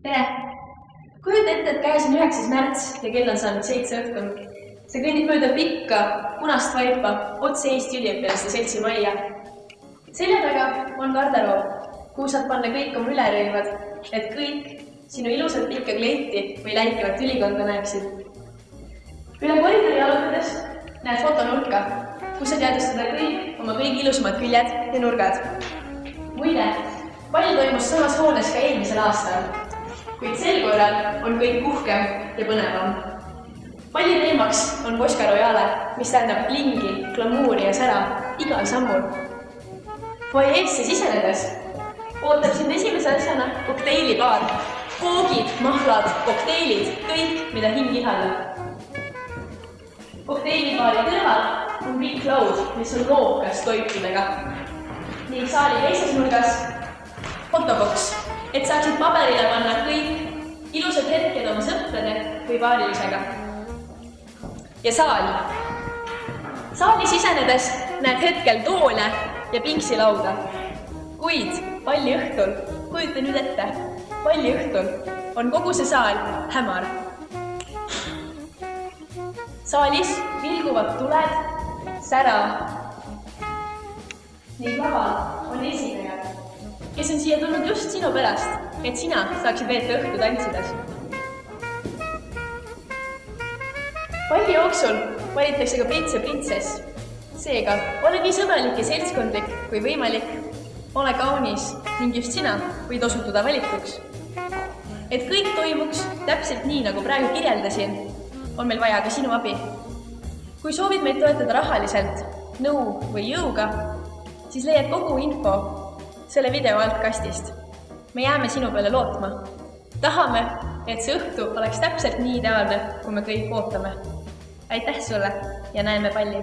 Tere! Kujuta ette, et käes on 9. märts ja kell on saanud 7 õhtul. Sa kõnnid mööda pikka, punast vaipa otse Eesti Üliõpilaste Seltsi majja. Selja taga on garderoob, kuhu saad panna kõik oma ülerõivad, et kõik sinu ilusat pikka kleiti või läikivat ülikonda näeksid. Üle koridori jalutades näed fotonurka, kus saad jäädustada kõik oma kõige ilusamad küljed ja nurgad. Muide, pall toimus samas hoones ka eelmisel aastal, kuid sel korral on kõik uhkem ja põnevam. Palli teemaks on Vodka Royale, mis tähendab klingi, glamuuri ja sära igal sammul. Foyeesse sisenedes ootab sind esimese asjana kokteilibaar. Koogid, mahlad, kokteilid, kõik, mida hing ihaldab. Kokteilibaari kõrval on pikk laud, mis on rookas toitudega. Ning saali teises nurgas fotoboks, et saaksid paberile panna kõik ilusad hetked oma sõprade või paarilisega. Ja saal. Saali sisenedes näed hetkel toole ja pingsilauda. Kuid palli õhtul, kujuta nüüd ette, palli õhtul on kogu see saal hämar. Saalis vilguvad tuled, sära ning laval on esinejad, kes on siia tulnud just sinu pärast, et sina saaksid veeta õhtu tantsides. Palli jooksul valitakse ka prints ja printsess. Seega, ole nii sõbralik ja seltskondlik kui võimalik, ole kaunis ning just sina võid osutuda valituks. Et kõik toimuks täpselt nii, nagu praegu kirjeldasin, on meil vaja ka sinu abi. Kui soovid meid toetada rahaliselt, nõu või jõuga, siis leiad kogu info selle video altkastist. Me jääme sinu peale lootma. Tahame, et see õhtu oleks täpselt nii ideaalne, kui me kõik ootame. Aitäh sulle ja näeme palli!